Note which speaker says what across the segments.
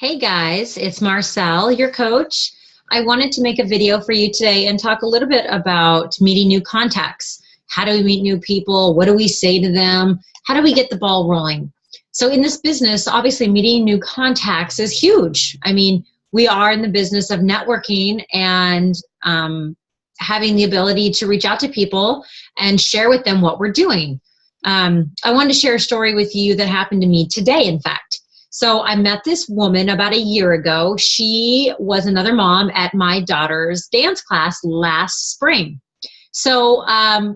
Speaker 1: Hey guys, it's Marcel, your coach. I wanted to make a video for you today and talk a little bit about meeting new contacts. How do we meet new people? What do we say to them? How do we get the ball rolling? So in this business, obviously meeting new contacts is huge. I mean, we are in the business of networking and having the ability to reach out to people and share with them what we're doing. I wanted to share a story with you that happened to me today, in fact. So I met this woman about a year ago. She was another mom at my daughter's dance class last spring. So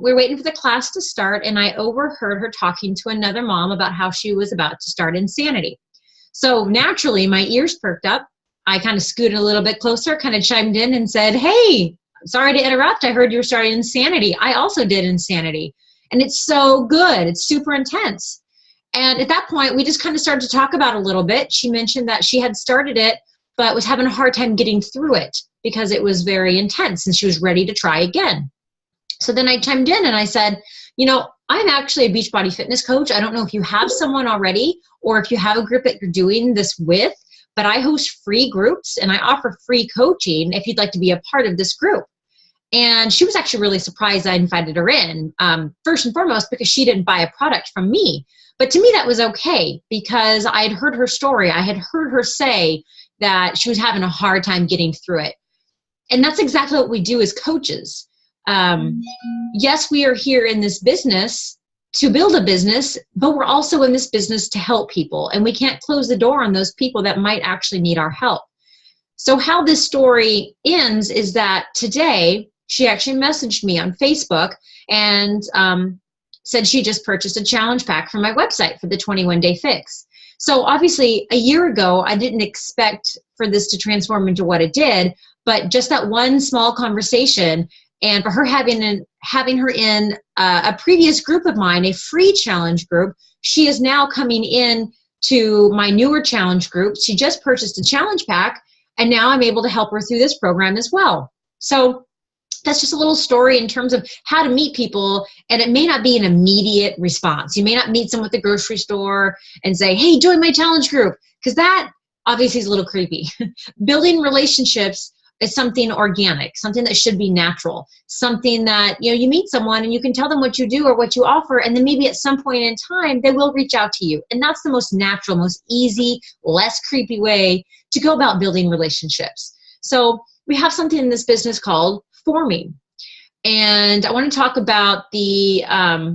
Speaker 1: we were waiting for the class to start, and I overheard her talking to another mom about how she was about to start Insanity. So naturally, my ears perked up. I kind of scooted a little bit closer, kind of chimed in and said, "Hey, sorry to interrupt. I heard you were starting Insanity. I also did Insanity. And it's so good. It's super intense." And at that point, we just kind of started to talk about it a little bit. She mentioned that she had started it, but was having a hard time getting through it because it was very intense and she was ready to try again. So then I chimed in and I said, you know, I'm actually a Beachbody fitness coach. I don't know if you have someone already or if you have a group that you're doing this with, but I host free groups and I offer free coaching if you'd like to be a part of this group. And she was actually really surprised I invited her in, first and foremost, because she didn't buy a product from me. But to me, that was okay because I had heard her story. I had heard her say that she was having a hard time getting through it. And that's exactly what we do as coaches. Yes, we are here in this business to build a business, but we're also in this business to help people. And we can't close the door on those people that might actually need our help. So how this story ends is that today, she actually messaged me on Facebook and said she just purchased a challenge pack from my website for the 21-day fix. So obviously a year ago, I didn't expect for this to transform into what it did, but just that one small conversation and for her having her in a previous group of mine, a free challenge group, she is now coming in to my newer challenge group. She just purchased a challenge pack and now I'm able to help her through this program as well. So that's just a little story in terms of how to meet people, and it may not be an immediate response. You may not meet someone at the grocery store and say, "Hey, join my challenge group," because that obviously is a little creepy. Building relationships is something organic, something that should be natural, something that, you know, you meet someone and you can tell them what you do or what you offer, and then maybe at some point in time, they will reach out to you. And that's the most natural, most easy, less creepy way to go about building relationships. So we have something in this business called forming. And I want to talk about the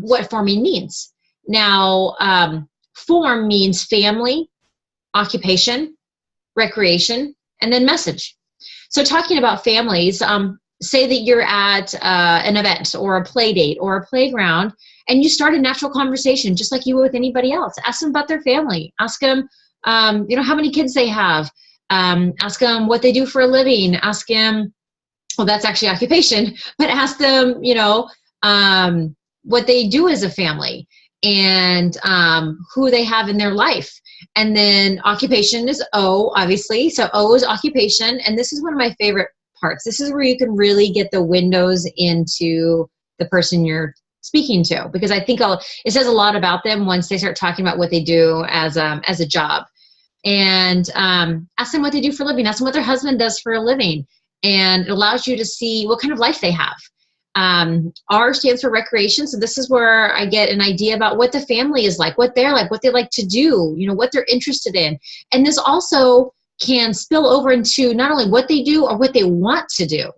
Speaker 1: what forming means. Now, form means family, occupation, recreation, and then message. So talking about families, say that you're at an event or a play date or a playground, and you start a natural conversation just like you would with anybody else. Ask them about their family. Ask them, you know, how many kids they have. Ask them what they do for a living. Ask them, well, that's actually occupation, but ask them, you know, what they do as a family and who they have in their life. And then occupation is O, obviously. So O is occupation. And this is one of my favorite parts. This is where you can really get the windows into the person you're speaking to, because I think it says a lot about them once they start talking about what they do as a job. And ask them what they do for a living. Ask them what their husband does for a living. And it allows you to see what kind of life they have. R stands for recreation. So this is where I get an idea about what the family is like, what they're like, what they like to do, you know, what they're interested in. And this also can spill over into not only what they do or what they want to do.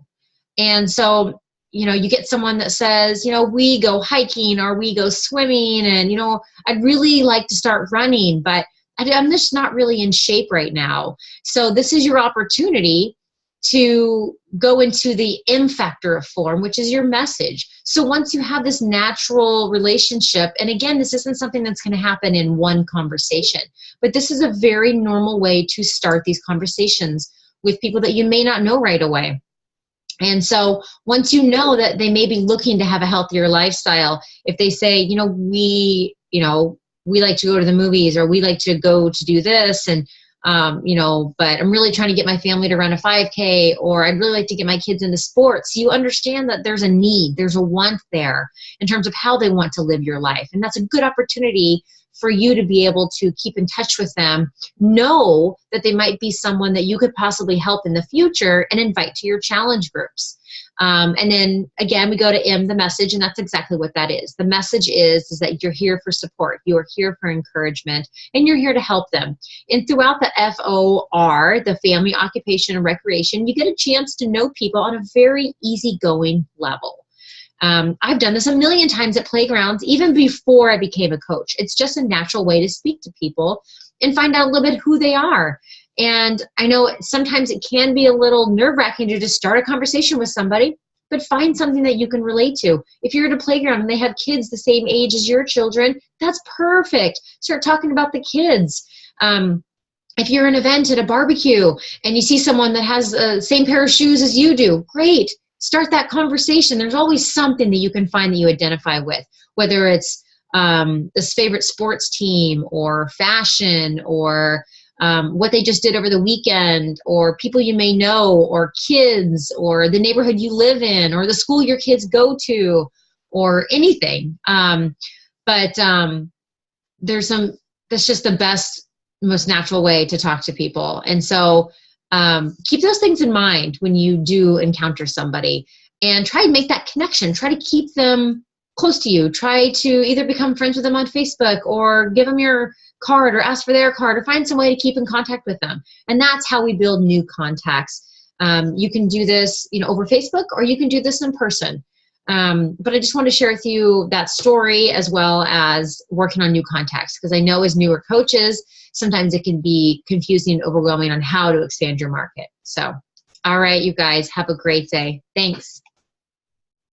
Speaker 1: And so, you know, you get someone that says, you know, we go hiking or we go swimming and, you know, I'd really like to start running, but I'm just not really in shape right now. So this is your opportunity to go into the M factor of form, which is your message. So once you have this natural relationship, and again, this isn't something that's going to happen in one conversation, but this is a very normal way to start these conversations with people that you may not know right away. And so once you know that they may be looking to have a healthier lifestyle, if they say, you know, we like to go to the movies, or we like to go to do this, and you know, but I'm really trying to get my family to run a 5K, or I'd really like to get my kids into sports. You understand that there's a need, there's a want there in terms of how they want to live your life. And that's a good opportunity for you to be able to keep in touch with them, know that they might be someone that you could possibly help in the future, and invite to your challenge groups. And then again, we go to M, the message, and that's exactly what that is. The message is that you're here for support, you are here for encouragement, and you're here to help them. And throughout the FOR, the family, occupation, and recreation, you get a chance to know people on a very easygoing level. I've done this a million times at playgrounds, even before I became a coach. It's just a natural way to speak to people and find out a little bit who they are. And I know sometimes it can be a little nerve-wracking to just start a conversation with somebody, but find something that you can relate to. If you're at a playground and they have kids the same age as your children, that's perfect. Start talking about the kids. If you're at an event at a barbecue and you see someone that has the same pair of shoes as you do, great. Start that conversation. There's always something that you can find that you identify with, whether it's this favorite sports team or fashion or what they just did over the weekend, or people you may know, or kids, or the neighborhood you live in, or the school your kids go to, or anything. That's just the best, most natural way to talk to people. And so keep those things in mind when you do encounter somebody, and try to make that connection. Try to keep them close to you. Try to either become friends with them on Facebook, or give them your card, or ask for their card, or find some way to keep in contact with them. And that's how we build new contacts. You can do this, over Facebook, or you can do this in person. But I just want to share with you that story, as well as working on new contacts, because I know as newer coaches, sometimes it can be confusing and overwhelming on how to expand your market. So, all right, you guys, have a great day. Thanks.